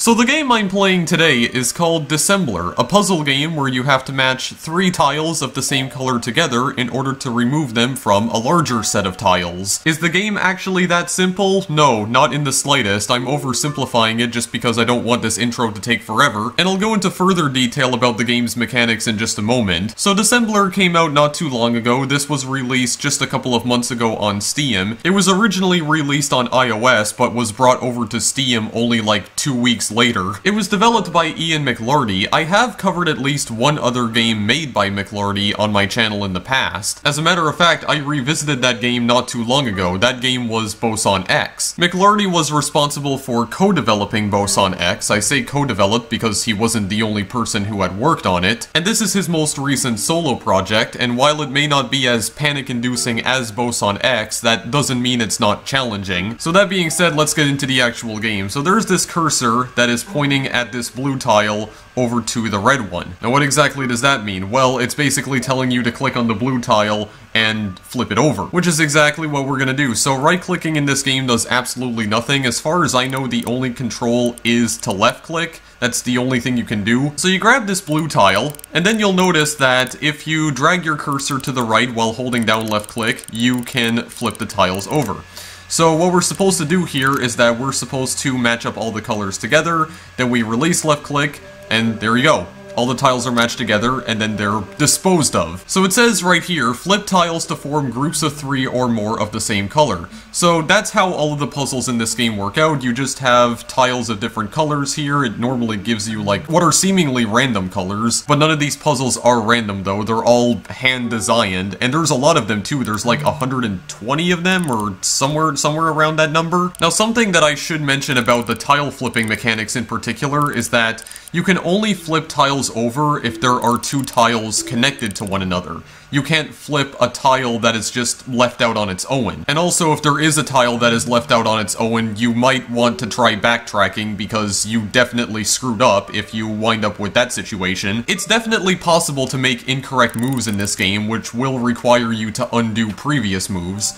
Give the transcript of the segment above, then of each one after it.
So the game I'm playing today is called Dissembler, a puzzle game where you have to match 3 tiles of the same color together in order to remove them from a larger set of tiles. Is the game actually that simple? No, not in the slightest. I'm oversimplifying it just because I don't want this intro to take forever, and I'll go into further detail about the game's mechanics in just a moment. So Dissembler came out not too long ago. This was released just a couple of months ago on Steam. It was originally released on iOS, but was brought over to Steam only like 2 weeks later. It was developed by Ian McLarty. I have covered at least one other game made by McLarty on my channel in the past. As a matter of fact, I revisited that game not too long ago. That game was Boson X. McLarty was responsible for co-developing Boson X. I say co-developed because he wasn't the only person who had worked on it. And this is his most recent solo project, and while it may not be as panic-inducing as Boson X, that doesn't mean it's not challenging. So that being said, let's get into the actual game. So there's this cursor that is pointing at this blue tile over to the red one. Now what exactly does that mean? Well, it's basically telling you to click on the blue tile and flip it over, which is exactly what we're gonna do. So right-clicking in this game does absolutely nothing. As far as I know, the only control is to left-click. That's the only thing you can do. So you grab this blue tile, and then you'll notice that if you drag your cursor to the right while holding down left-click, you can flip the tiles over. So what we're supposed to do here is that we're supposed to match up all the colors together, then we release left click, and there you go. All the tiles are matched together, and then they're disposed of. So it says right here, flip tiles to form groups of 3 or more of the same color. So that's how all of the puzzles in this game work out. You just have tiles of different colors here. It normally gives you like what are seemingly random colors, but none of these puzzles are random though. They're all hand designed, and there's a lot of them too. There's like 120 of them, or somewhere around that number. Now something that I should mention about the tile flipping mechanics in particular is that you can only flip tiles over if there are 2 tiles connected to one another. You can't flip a tile that is just left out on its own. And also, if there is a tile that is left out on its own, you might want to try backtracking because you definitely screwed up if you wind up with that situation. It's definitely possible to make incorrect moves in this game, which will require you to undo previous moves.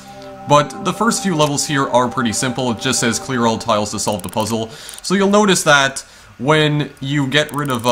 But the first few levels here are pretty simple. It just says clear all tiles to solve the puzzle. So you'll notice that when you get rid of,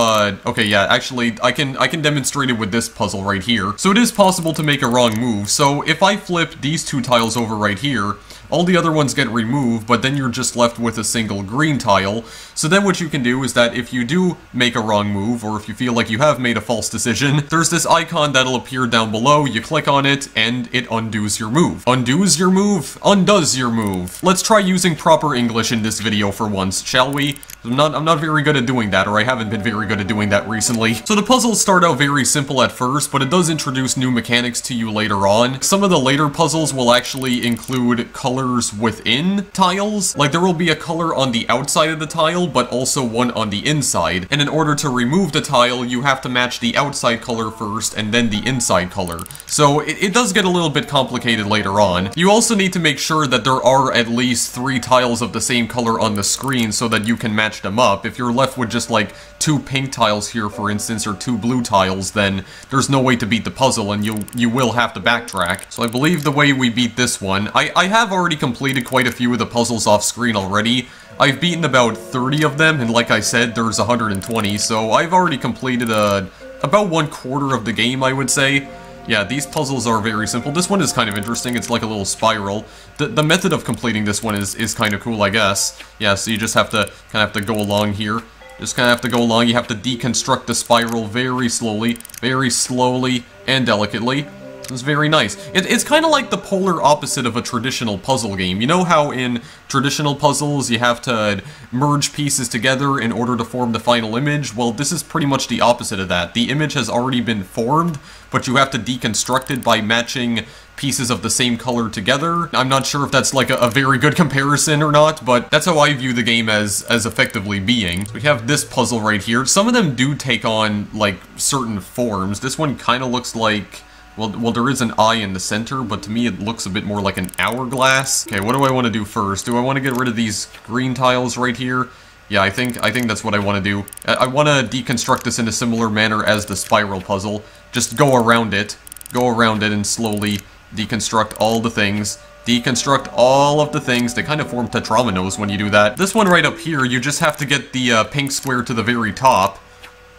okay, yeah, actually, I can demonstrate it with this puzzle right here. So it is possible to make a wrong move. So if I flip these 2 tiles over right here, all the other ones get removed, but then you're just left with a single green tile. So then what you can do is that if you do make a wrong move, or if you feel like you have made a false decision, there's this icon that'll appear down below, you click on it, and it undoes your move. Undoes your move? Undoes your move. Let's try using proper English in this video for once, shall we? I'm not very good at doing that, or I haven't been very good at doing that recently. So the puzzles start out very simple at first, but it does introduce new mechanics to you later on. Some of the later puzzles will actually include colors within tiles. Like there will be a color on the outside of the tile, but also one on the inside. And in order to remove the tile, you have to match the outside color first and then the inside color. So it does get a little bit complicated later on. You also need to make sure that there are at least 3 tiles of the same color on the screen so that you can match them up. If you're left with just like 2 pink tiles here, for instance, or 2 blue tiles, then there's no way to beat the puzzle and you will have to backtrack. So I believe the way we beat this one, I have already completed quite a few of the puzzles off screen already. I've beaten about 30 of them, and like I said, there's 120, so I've already completed about 1/4 of the game, I would say. Yeah, these puzzles are very simple. This one is kind of interesting. It's like a little spiral. The method of completing this one is kind of cool, I guess. Yeah, so you just have to kind of have to go along here. Just kind of have to go along. You have to deconstruct the spiral very slowly and delicately. It's very nice. It's kind of like the polar opposite of a traditional puzzle game. You know how in traditional puzzles you have to merge pieces together in order to form the final image? Well, this is pretty much the opposite of that. The image has already been formed, but you have to deconstruct it by matching pieces of the same color together. I'm not sure if that's like a very good comparison or not, but that's how I view the game as effectively being. So we have this puzzle right here. Some of them do take on like certain forms. This one kind of looks like, well, there is an eye in the center, but to me it looks a bit more like an hourglass. Okay, what do I want to do first? Do I want to get rid of these green tiles right here? Yeah, I think that's what I want to do. I want to deconstruct this in a similar manner as the spiral puzzle. Just go around it and slowly deconstruct all the things. deconstruct all of the things. They kind of form tetrominoes when you do that. This one right up here, you just have to get the pink square to the very top.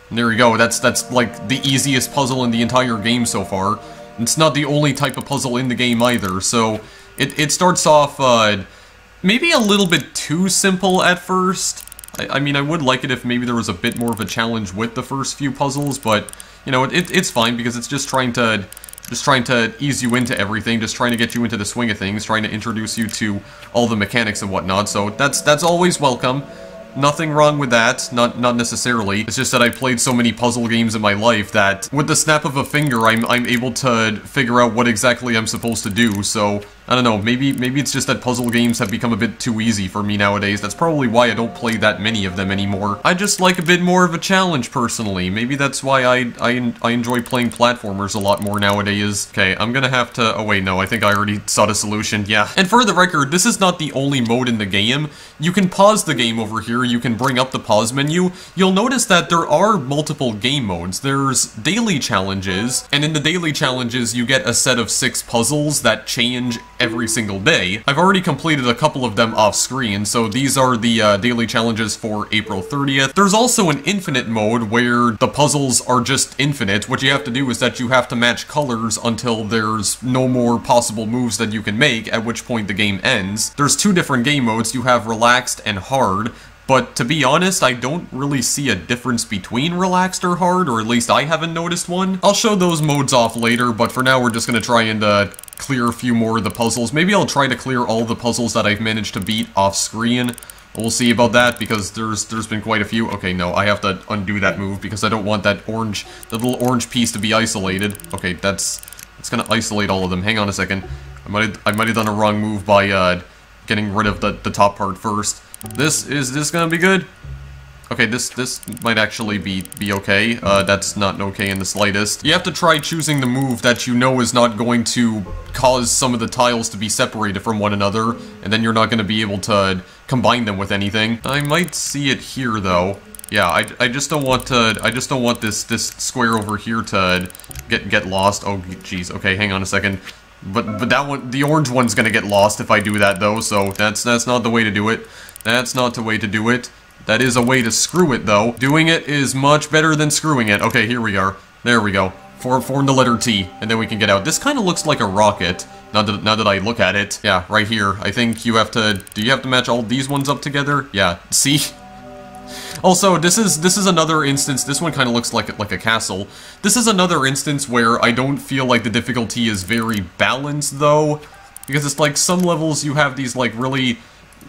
And there you go, that's like the easiest puzzle in the entire game so far. It's not the only type of puzzle in the game either, so it starts off maybe a little bit too simple at first. I mean, I would like it if maybe there was a bit more of a challenge with the first few puzzles, but, you know, it's fine because it's just trying to ease you into everything, just trying to get you into the swing of things, trying to introduce you to all the mechanics and whatnot, so that's always welcome. Nothing wrong with that, not necessarily. It's just that I played so many puzzle games in my life that with the snap of a finger, I'm able to figure out what exactly I'm supposed to do, so I don't know, maybe it's just that puzzle games have become a bit too easy for me nowadays. That's probably why I don't play that many of them anymore. I just like a bit more of a challenge, personally. Maybe that's why I enjoy playing platformers a lot more nowadays. Okay, I'm gonna have to... Oh wait, no, I think I already saw the solution, yeah. And for the record, this is not the only mode in the game. You can pause the game over here, you can bring up the pause menu. You'll notice that there are multiple game modes. There's daily challenges, and in the daily challenges, you get a set of 6 puzzles that change every single day. I've already completed a couple of them off screen, so these are the daily challenges for April 30th. There's also an infinite mode where the puzzles are just infinite. What you have to do is that you have to match colors until there's no more possible moves that you can make, at which point the game ends. There's 2 different game modes. You have relaxed and hard. But to be honest, I don't really see a difference between relaxed or hard, or at least I haven't noticed one. I'll show those modes off later, but for now we're just gonna try and clear a few more of the puzzles. Maybe I'll try to clear all the puzzles that I've managed to beat off screen. We'll see about that, because there's been quite a few. Okay, no, I have to undo that move, because I don't want that little orange piece to be isolated. Okay, that's gonna isolate all of them. Hang on a second. I might have done a wrong move by getting rid of the top part first. Is this gonna be good? Okay, this might actually be okay. That's not okay in the slightest. You have to try choosing the move that you know is not going to cause some of the tiles to be separated from one another, and then you're not going to be able to combine them with anything. I might see it here though. Yeah, I just don't want to. I just don't want this square over here to get lost. Oh jeez. Okay, hang on a second. But that one, the orange one's gonna get lost if I do that though. So that's not the way to do it. That's not the way to do it. That is a way to screw it, though. Doing it is much better than screwing it. Okay, here we are. There we go. Form the letter T, and then we can get out. This kind of looks like a rocket, now that I look at it. Yeah, right here. I think you have to... Do you have to match all these ones up together? Yeah, see? Also, this is another instance. This one kind of looks like a castle. This is another instance where I don't feel like the difficulty is very balanced, though. Because it's like some levels you have these, like, really...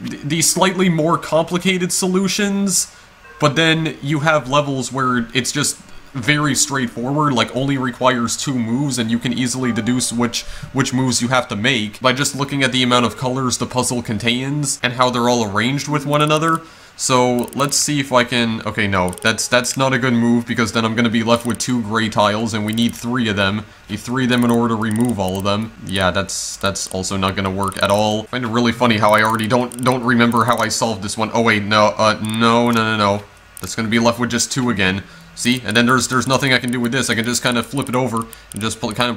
these slightly more complicated solutions, but then you have levels where it's just very straightforward, like only requires 2 moves, and you can easily deduce which moves you have to make by just looking at the amount of colors the puzzle contains and how they're all arranged with one another. So let's see if I can... Okay, no, that's not a good move, because then I'm going to be left with 2 gray tiles, and we need 3 of them. Need 3 of them in order to remove all of them. Yeah, that's also not going to work at all. I find it really funny how I already don't remember how I solved this one. Oh wait, no, no. That's going to be left with just 2 again. See? And then there's nothing I can do with this. I can just kind of flip it over and just kind of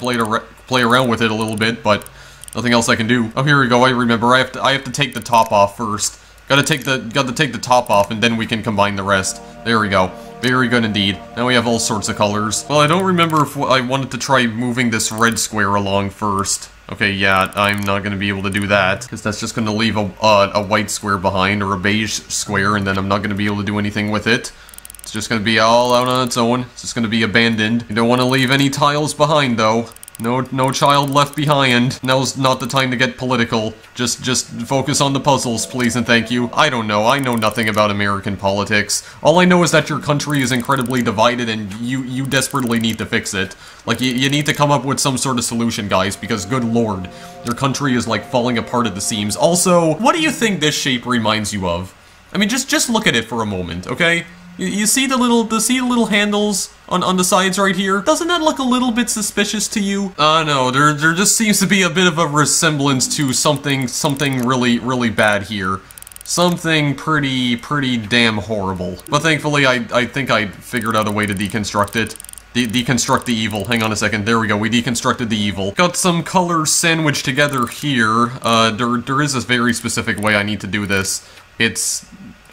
play around with it a little bit, but nothing else I can do. Oh, here we go. I remember. I have to take the top off first. Gotta take the top off, and then we can combine the rest. There we go. Very good indeed. Now we have all sorts of colors. Well, I don't remember if I wanted to try moving this red square along first. Okay, yeah, I'm not gonna be able to do that, because that's just gonna leave a white square behind, or a beige square, and then I'm not gonna be able to do anything with it. It's just gonna be all out on its own. It's just gonna be abandoned. You don't want to leave any tiles behind, though. No child left behind. Now's not the time to get political. Just focus on the puzzles, please and thank you. I don't know. I know nothing about American politics. All I know is that your country is incredibly divided, and you desperately need to fix it. Like, you need to come up with some sort of solution, guys, because good lord, your country is, like, falling apart at the seams. Also, what do you think this shape reminds you of? I mean, just look at it for a moment, okay? You see the little handles on the sides right here? Doesn't that look a little bit suspicious to you? No, there just seems to be a bit of a resemblance to something really bad here. Something pretty damn horrible. But thankfully, I think I figured out a way to deconstruct it. deconstruct the evil. Hang on a second. There we go. We deconstructed the evil. Got some colors sandwiched together here. There is a very specific way I need to do this.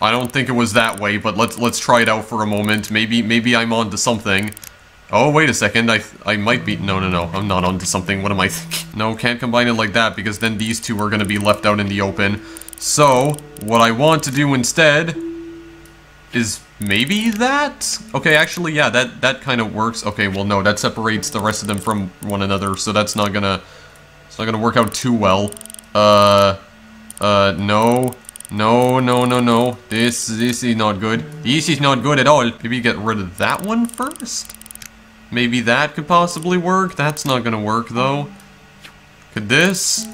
I don't think it was that way, but let's try it out for a moment. Maybe I'm onto something. Oh, wait a second. I might be... No. I'm not onto something. What am I thinking? No, can't combine it like that, because then these two are going to be left out in the open. So, what I want to do instead is maybe that? Okay, actually, yeah, that kind of works. Okay, well, no, that separates the rest of them from one another, so that's not gonna... It's not gonna work out too well. No. This is not good. This is not good at all. Maybe get rid of that one first? Maybe that could possibly work. That's not gonna work, though. Could this?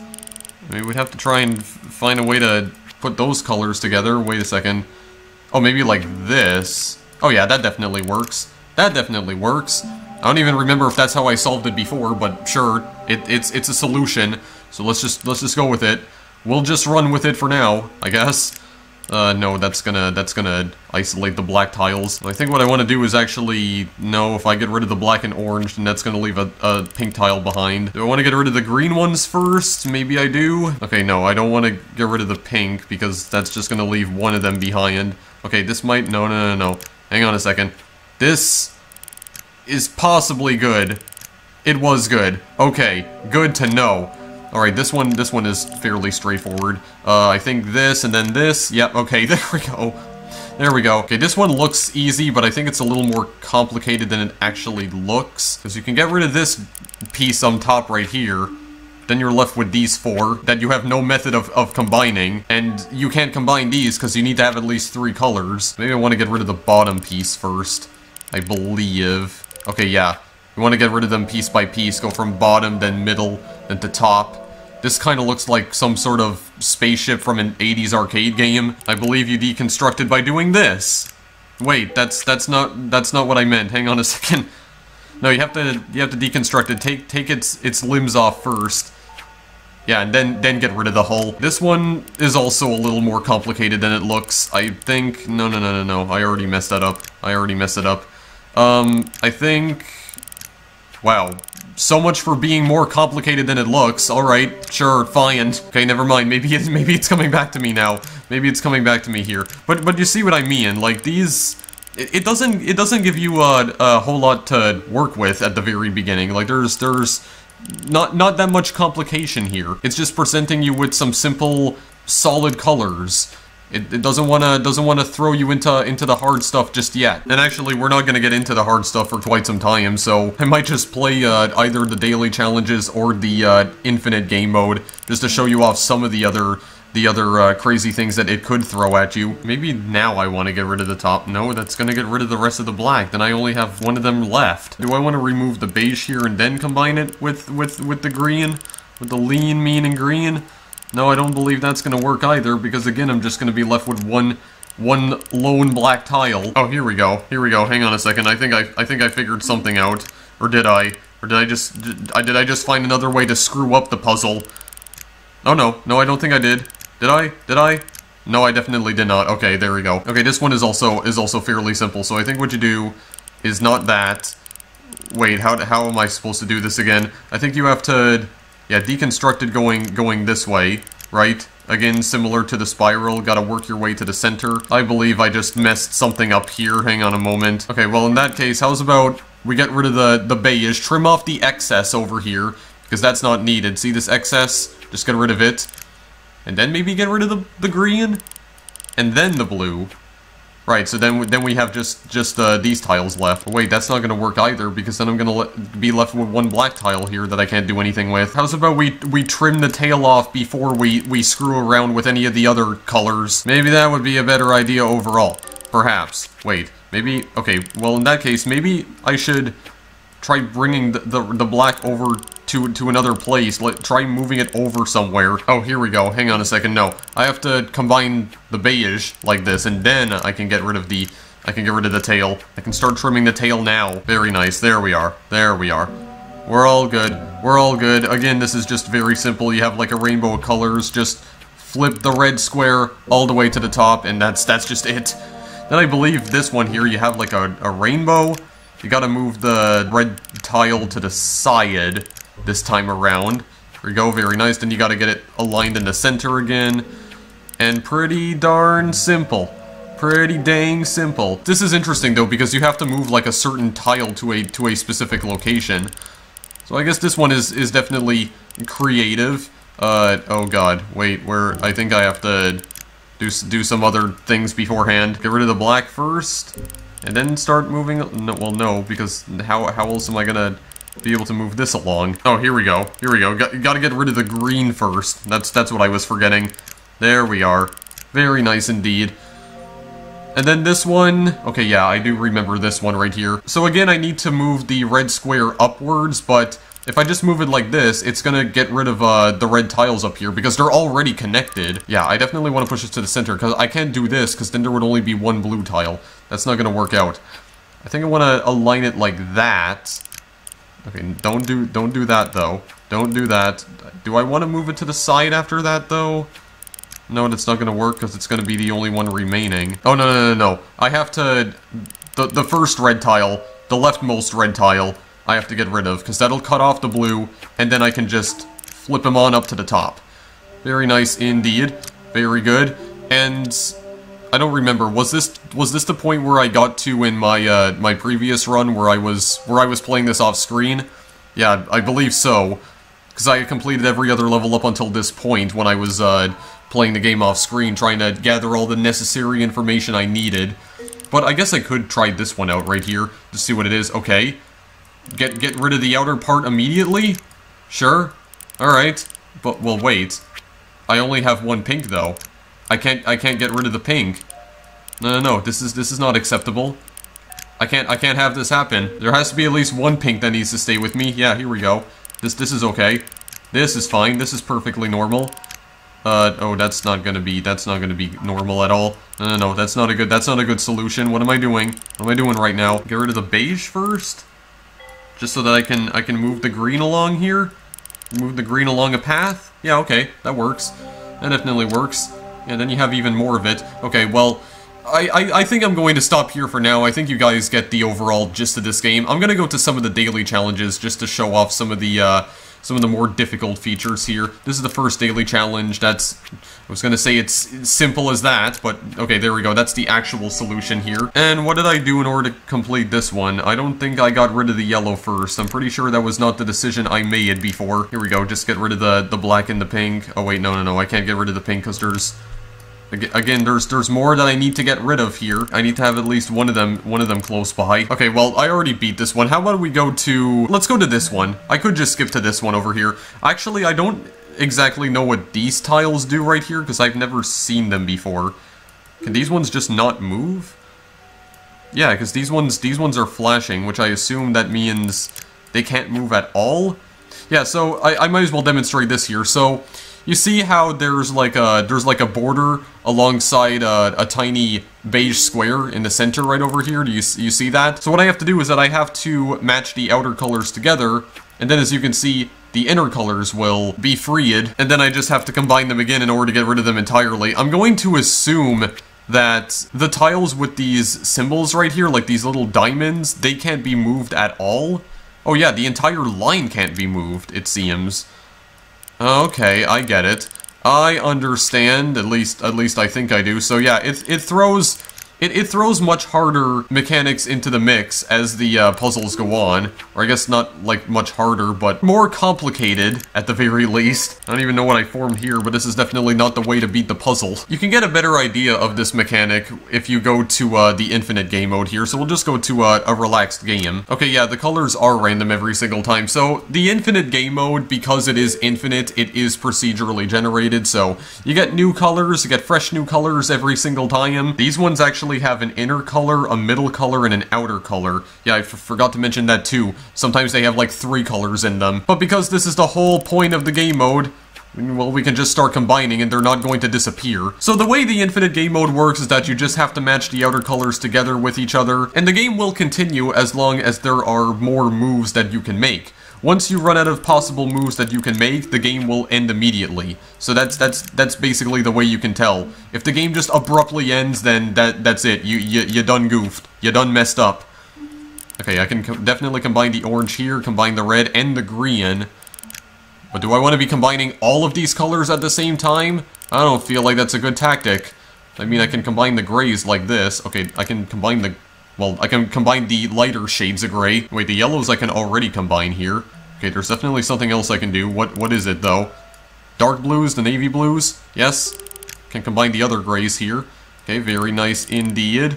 Maybe we'd have to try and find a way to put those colors together. Wait a second. Oh, maybe like this. Oh yeah, that definitely works. That definitely works. I don't even remember if that's how I solved it before, but sure, it's a solution. So let's just go with it. We'll just run with it for now, I guess. No, that's gonna isolate the black tiles. I think what I want to do is actually, no, if I get rid of the black and orange, then that's gonna leave a pink tile behind. Do I want to get rid of the green ones first? Maybe I do. Okay, no, I don't want to get rid of the pink, because that's just gonna leave one of them behind. Okay, this might, no. Hang on a second. This is possibly good. It was good. Okay, good to know. Alright, this one is fairly straightforward. I think this, and then this. Yep, okay, there we go. There we go. Okay, this one looks easy, but I think it's a little more complicated than it actually looks. Because you can get rid of this piece on top right here. Then you're left with these four that you have no method of combining. And you can't combine these because you need to have at least 3 colors. Maybe I want to get rid of the bottom piece first, I believe. Okay, yeah. We want to get rid of them piece by piece. Go from bottom, then middle, then to top. This kind of looks like some sort of spaceship from an 80s arcade game. I believe you deconstructed by doing this. Wait, that's not what I meant. Hang on a second. No, you have to deconstruct it. Take its limbs off first. Yeah, and then get rid of the hull. This one is also a little more complicated than it looks. I think... No. I already messed that up. I think... Wow. So much for being more complicated than it looks. Alright, sure, fine. Okay, never mind. Maybe it's coming back to me now. Maybe it's coming back to me here. But you see what I mean? Like, these... It doesn't give you a whole lot to work with at the very beginning. Like, there's not that much complication here. It's just presenting you with some simple, solid colors. It doesn't wanna throw you into the hard stuff just yet. And actually, we're not gonna get into the hard stuff for quite some time, so I might just play either the daily challenges or the infinite game mode, just to show you off some of the other crazy things that it could throw at you. Maybe now I want to get rid of the top. No, that's gonna get rid of the rest of the black. Then I only have one of them left. Do I want to remove the beige here and then combine it with the green? With the lean, mean, and green? No, I don't believe that's gonna work either, because again, I'm just gonna be left with one lone black tile. Oh, here we go. Hang on a second. I think I figured something out. Or did I? Or did I just find another way to screw up the puzzle? Oh no, I don't think I did. Did I? No, I definitely did not. Okay, there we go. Okay, this one is also fairly simple. So I think what you do is not that. Wait, how am I supposed to do this again? I think you have to, yeah, deconstruct it going this way, right? Again, similar to the spiral, gotta work your way to the center. I believe I just messed something up here. Hang on a moment. Okay, well, in that case, how's about we get rid of the beige, trim off the excess over here, because that's not needed. See this excess? Just get rid of it. And then maybe get rid of the green? And then the blue. Right, so then we have just these tiles left. Wait, that's not gonna work either, because then I'm gonna be left with one black tile here that I can't do anything with. How's about we trim the tail off before we screw around with any of the other colors? Maybe that would be a better idea overall. Perhaps. Wait, maybe... Okay, well in that case, maybe I should try bringing the black over to another place. Try moving it over somewhere. Oh, here we go. Hang on a second. No, I have to combine the beige like this, and then I can get rid of the tail. I can start trimming the tail now. Very nice. There we are. We're all good. Again, this is just very simple. You have like a rainbow of colors. Just flip the red square all the way to the top, and that's just it. Then I believe this one here, you have like a rainbow. You gotta move the red tile to the side this time around. There we go, very nice. Then you gotta get it aligned in the center again. And pretty darn simple. Pretty dang simple. This is interesting though, because you have to move like a certain tile to a specific location. So I guess this one is definitely creative. Oh god, wait, I think I have to do some other things beforehand. Get rid of the black first, and then start moving. No, well, no, because how else am I gonna be able to move this along? Oh, here we go. Here we go. Gotta get rid of the green first. That's what I was forgetting. There we are. Very nice indeed. And then this one, okay, yeah, I do remember this one right here. So again, I need to move the red square upwards, but if I just move it like this, it's gonna get rid of the red tiles up here because they're already connected. Yeah, I definitely want to push it to the center because I can't do this because then there would only be one blue tile. That's not gonna work out. I think I want to align it like that. Okay, don't do that though. Don't do that. Do I want to move it to the side after that though? No, that's not going to work because it's going to be the only one remaining. Oh, no. I have to... The first red tile, the leftmost red tile, I have to get rid of because that'll cut off the blue and then I can just flip him on up to the top. Very nice indeed. Very good. And I don't remember, was this the point where I got to in my my previous run where I was playing this off screen? Yeah, I believe so. Because I completed every other level up until this point when I was playing the game off screen, trying to gather all the necessary information I needed. But I guess I could try this one out right here to see what it is. Okay. Get rid of the outer part immediately? Sure. Alright. But, well, wait. I only have one pink, though. I can't get rid of the pink. No. This is not acceptable. I can't have this happen. There has to be at least one pink that needs to stay with me. Yeah, here we go. This is okay. This is fine. This is perfectly normal. Oh, that's not gonna be normal at all. No, that's not a good solution. What am I doing? What am I doing right now? Get rid of the beige first? Just so that I can move the green along here? Move the green along a path? Yeah, okay, that works. That definitely works. And then you have even more of it. Okay, well, I think I'm going to stop here for now. I think you guys get the overall gist of this game. I'm gonna go to some of the daily challenges just to show off some of the more difficult features here. This is the first daily challenge. I was gonna say it's simple as that, but okay, there we go. That's the actual solution here. And what did I do in order to complete this one? I don't think I got rid of the yellow first. I'm pretty sure that was not the decision I made before. Here we go. Just get rid of the black and the pink. Oh wait, no. I can't get rid of the pink because there's more that I need to get rid of here. I need to have at least one of them close by. Okay, well, I already beat this one. How about we go to... Let's go to this one. I could just skip to this one over here. Actually, I don't exactly know what these tiles do right here, because I've never seen them before. Can these ones just not move? Yeah, because these ones are flashing, which I assume that means they can't move at all? Yeah, so I might as well demonstrate this here. So... You see how there's like a border alongside a tiny beige square in the center right over here? Do you see that? So what I have to do is that I have to match the outer colors together, and then as you can see, the inner colors will be freed, and then I just have to combine them again in order to get rid of them entirely. I'm going to assume that the tiles with these symbols right here, like these little diamonds, they can't be moved at all. Oh yeah, the entire line can't be moved, it seems. Okay, I get it. I understand, at least I think I do. So yeah, it throws much harder mechanics into the mix as the puzzles go on. Or I guess not like much harder, but more complicated at the very least. I don't even know what I formed here, but this is definitely not the way to beat the puzzle. You can get a better idea of this mechanic if you go to the infinite game mode here, so we'll just go to a relaxed game. Okay, yeah, the colors are random every single time. So the infinite game mode, because it is infinite, it is procedurally generated, so you get new colors, you get fresh new colors every single time. These ones actually have an inner color, a middle color, and an outer color. Yeah, I forgot to mention that too. Sometimes they have like 3 colors in them. But because this is the whole point of the game mode, well, we can just start combining and they're not going to disappear. So the way the infinite game mode works is that you just have to match the outer colors together with each other, and the game will continue as long as there are more moves that you can make. Once you run out of possible moves that you can make, the game will end immediately. So that's basically the way you can tell. If the game just abruptly ends, then that's it. You done goofed. You done messed up. Okay, I can definitely combine the orange here, combine the red and the green. But do I want to be combining all of these colors at the same time? I don't feel like that's a good tactic. I mean, I can combine the grays like this. Okay, I can combine the... Well, I can combine the lighter shades of gray. Wait, the yellows I can already combine here. Okay, there's definitely something else I can do. What is it, though? Dark blues, the navy blues? Yes. Can combine the other grays here. Okay, very nice indeed.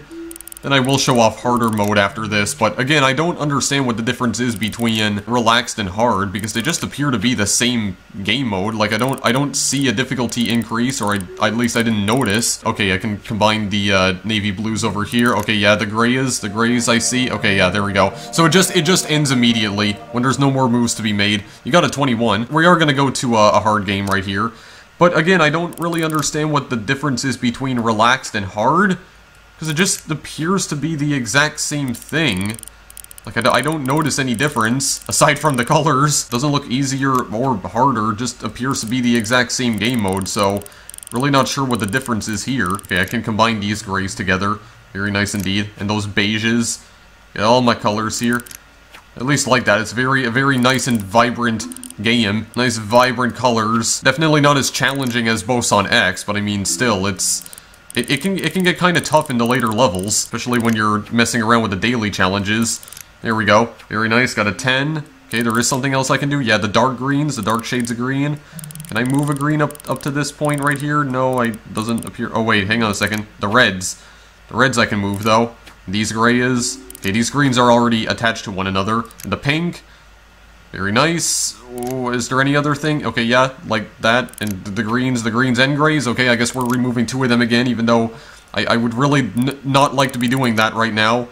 Then I will show off harder mode after this, but again, I don't understand what the difference is between relaxed and hard, because they just appear to be the same game mode. Like, I don't see a difficulty increase, or at least I didn't notice. Okay, I can combine the navy blues over here. Okay, yeah, the grays I see. Okay, yeah, there we go. So it just ends immediately when there's no more moves to be made. You got a 21. We are gonna go to a hard game right here. But again, I don't really understand what the difference is between relaxed and hard. Because it just appears to be the exact same thing. Like, I don't notice any difference, aside from the colors. Doesn't look easier or harder, just appears to be the exact same game mode, so... Really not sure what the difference is here. Okay, I can combine these grays together. Very nice indeed. And those beiges. Get all my colors here. At least like that. It's a very nice and vibrant game. Nice vibrant colors. Definitely not as challenging as Boson X, but I mean, still, It can get kind of tough in the later levels, especially when you're messing around with the daily challenges. There we go. Very nice. Got a 10. Okay, there is something else I can do. Yeah, the dark greens, the dark shades of green. Can I move a green up to this point right here? No, it doesn't appear. Oh, wait, hang on a second. The reds. The reds I can move, though. These grays. Okay, these greens are already attached to one another. And the pink. Very nice. Oh, is there any other thing? Okay, yeah, like that. And the greens and grays. Okay, I guess we're removing 2 of them again, even though I would really not like to be doing that right now.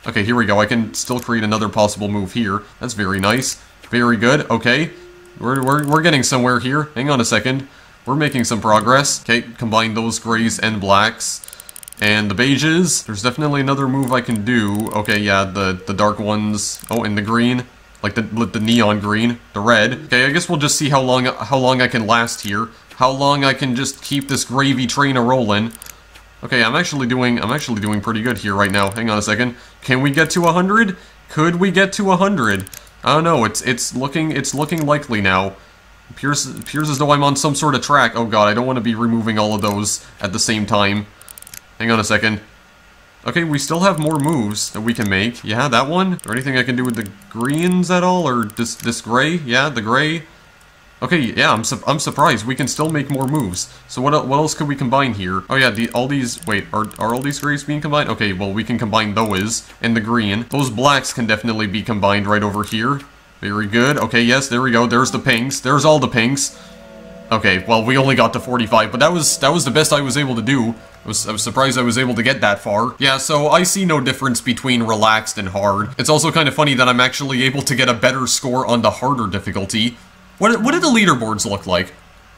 Okay, here we go. I can still create another possible move here. That's very nice. Very good. Okay. We're getting somewhere here. Hang on a second. We're making some progress. Okay, combine those grays and blacks. And the beiges. There's definitely another move I can do. Okay, yeah, the dark ones. Oh, and the green. Like the neon green, the red. Okay, I guess we'll just see how long I can last here. How long I can just keep this gravy train a-rolling. Okay, I'm actually doing pretty good here right now. Hang on a second. Can we get to 100? Could we get to 100? I don't know. It's looking likely now. Appears as though I'm on some sort of track. Oh god, I don't want to be removing all of those at the same time. Hang on a second. Okay, we still have more moves that we can make. Yeah, that one. Is there anything I can do with the greens at all? Or this gray? Yeah, the gray. Okay, yeah, I'm surprised. We can still make more moves. So what else could we combine here? Oh yeah, all these... Wait, are all these grays being combined? Okay, well, we can combine those and the green. Those blacks can definitely be combined right over here. Very good. Okay, yes, there we go. There's the pinks. There's all the pinks. Okay, well, we only got to 45, but that was the best I was able to do. I was surprised I was able to get that far. Yeah, so I see no difference between relaxed and hard. It's also kind of funny that I'm actually able to get a better score on the harder difficulty. What did the leaderboards look like?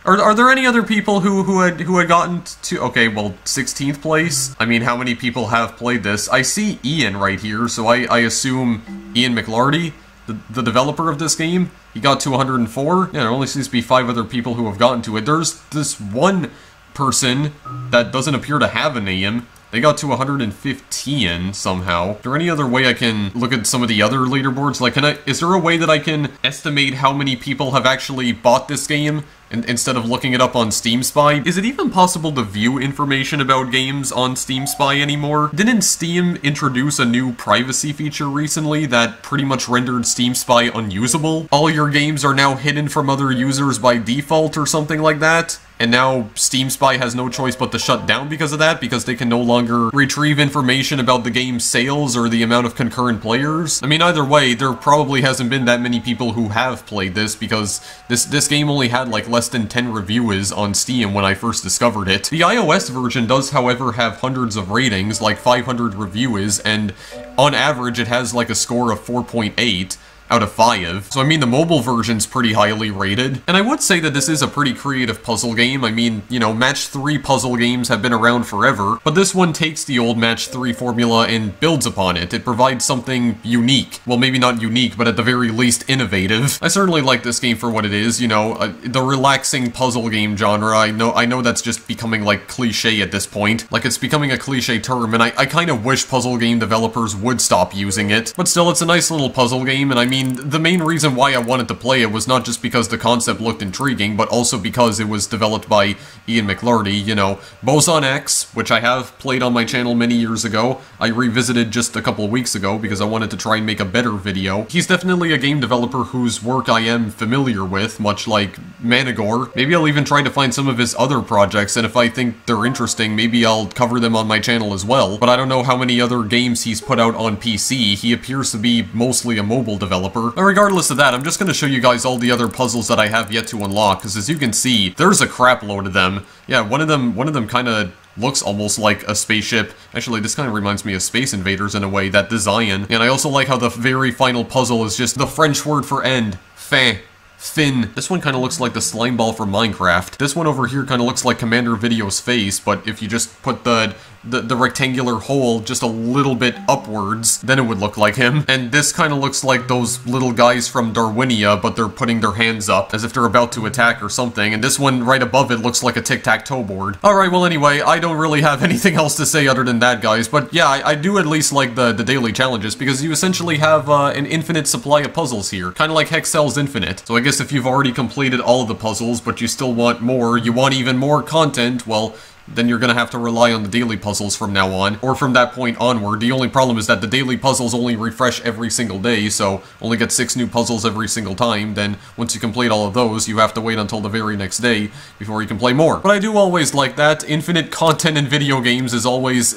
Are there any other people who had gotten to... Okay, well, 16th place? I mean, how many people have played this? I see Ian right here, so I assume Ian McLarty, the developer of this game, he got to 104. Yeah, there only seems to be 5 other people who have gotten to it. There's this one person that doesn't appear to have a name. They got to 115 somehow. Is there any other way I can look at some of the other leaderboards? Like, is there a way that I can estimate how many people have actually bought this game instead of looking it up on Steam Spy? Is it even possible to view information about games on Steam Spy anymore? Didn't Steam introduce a new privacy feature recently that pretty much rendered Steam Spy unusable? All your games are now hidden from other users by default or something like that? And now Steam Spy has no choice but to shut down because of that, because they can no longer retrieve information about the game's sales or the amount of concurrent players. I mean, either way, there probably hasn't been that many people who have played this, because this game only had like less than 10 reviews on Steam when I first discovered it. The iOS version does, however, have hundreds of ratings, like 500 reviews, and on average it has like a score of 4.8. out of 5. So I mean, the mobile version's pretty highly rated. And I would say that this is a pretty creative puzzle game. I mean, you know, match 3 puzzle games have been around forever, but this one takes the old match 3 formula and builds upon it. It provides something unique. Well, maybe not unique, but at the very least innovative. I certainly like this game for what it is, you know, the relaxing puzzle game genre. I know that's just becoming like cliche at this point. Like, it's becoming a cliche term, and I kind of wish puzzle game developers would stop using it. But still, it's a nice little puzzle game, and I mean, the main reason why I wanted to play it was not just because the concept looked intriguing, but also because it was developed by Ian McLarty, you know. Boson X, which I have played on my channel many years ago, I revisited just a couple of weeks ago because I wanted to try and make a better video. He's definitely a game developer whose work I am familiar with, much like Manigore. Maybe I'll even try to find some of his other projects, and if I think they're interesting, maybe I'll cover them on my channel as well. But I don't know how many other games he's put out on PC. He appears to be mostly a mobile developer. But regardless of that, I'm just going to show you guys all the other puzzles that I have yet to unlock, because as you can see, there's a crap load of them. Yeah, one of them kind of looks almost like a spaceship. Actually, this kind of reminds me of Space Invaders in a way, that design. And I also like how the very final puzzle is just the French word for end. Fin. Fin. This one kind of looks like the slime ball from Minecraft. This one over here kind of looks like Commander Video's face, but if you just put the rectangular hole just a little bit upwards, then it would look like him. And this kind of looks like those little guys from Darwinia, but they're putting their hands up as if they're about to attack or something. And this one right above it looks like a tic-tac-toe board. Alright, well anyway, I don't really have anything else to say other than that, guys. But yeah, I do at least like the daily challenges, because you essentially have an infinite supply of puzzles here. Kind of like Hexcel's Infinite. So I guess if you've already completed all of the puzzles, but you still want more, you want even more content, well, then you're gonna have to rely on the daily puzzles from now on, or from that point onward. The only problem is that the daily puzzles only refresh every single day, so only get 6 new puzzles every single time. Then once you complete all of those, you have to wait until the very next day before you can play more. But I do always like that. Infinite content in video games is always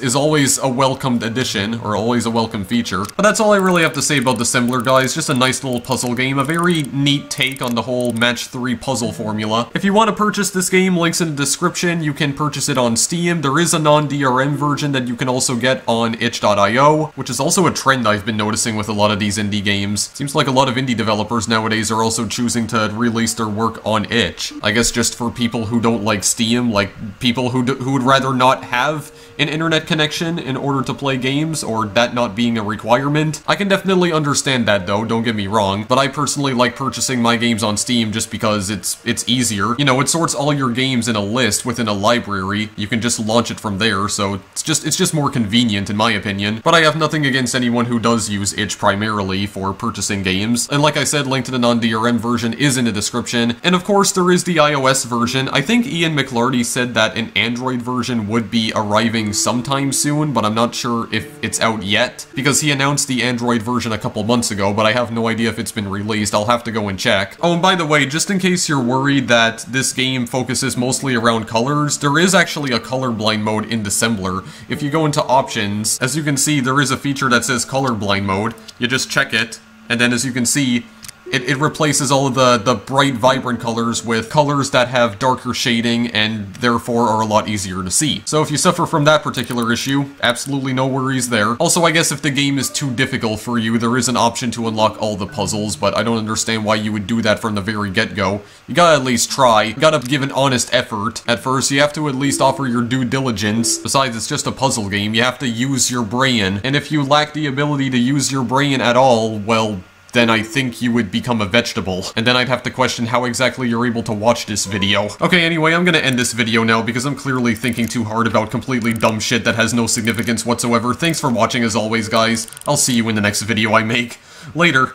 a welcomed addition, or always a welcome feature. But that's all I really have to say about Dissembler, guys. Just a nice little puzzle game, a very neat take on the whole match 3 puzzle formula. If you want to purchase this game, links in the description. You can purchase it on Steam. There is a non-DRM version that you can also get on itch.io, which is also a trend I've been noticing with a lot of these indie games. Seems like a lot of indie developers nowadays are also choosing to release their work on itch. I guess just for people who don't like Steam, like people who would rather not have an internet connection in order to play games, or that not being a requirement. I can definitely understand that though, don't get me wrong, but I personally like purchasing my games on Steam just because it's easier. You know, it sorts all your games in a list within a library. You can just launch it from there, so it's just more convenient in my opinion. But I have nothing against anyone who does use itch primarily for purchasing games. And like I said, link to the non-DRM version is in the description. And of course, there is the iOS version. I think Ian McLarty said that an Android version would be arriving sometime soon, but I'm not sure if it's out yet, because he announced the Android version a couple months ago, but I have no idea if it's been released. I'll have to go and check. Oh, and by the way, just in case you're worried that this game focuses mostly around colors, there is actually a colorblind mode in Dissembler. If you go into options, as you can see, there is a feature that says colorblind mode. You just check it, and then as you can see, it replaces all of the bright, vibrant colors with colors that have darker shading and therefore are a lot easier to see. So if you suffer from that particular issue, absolutely no worries there. Also, I guess if the game is too difficult for you, there is an option to unlock all the puzzles, but I don't understand why you would do that from the very get-go. You gotta at least try. You gotta give an honest effort. At first, you have to at least offer your due diligence. Besides, it's just a puzzle game. You have to use your brain. And if you lack the ability to use your brain at all, well, then I think you would become a vegetable. And then I'd have to question how exactly you're able to watch this video. Okay, anyway, I'm gonna end this video now because I'm clearly thinking too hard about completely dumb shit that has no significance whatsoever. Thanks for watching as always, guys. I'll see you in the next video I make. Later.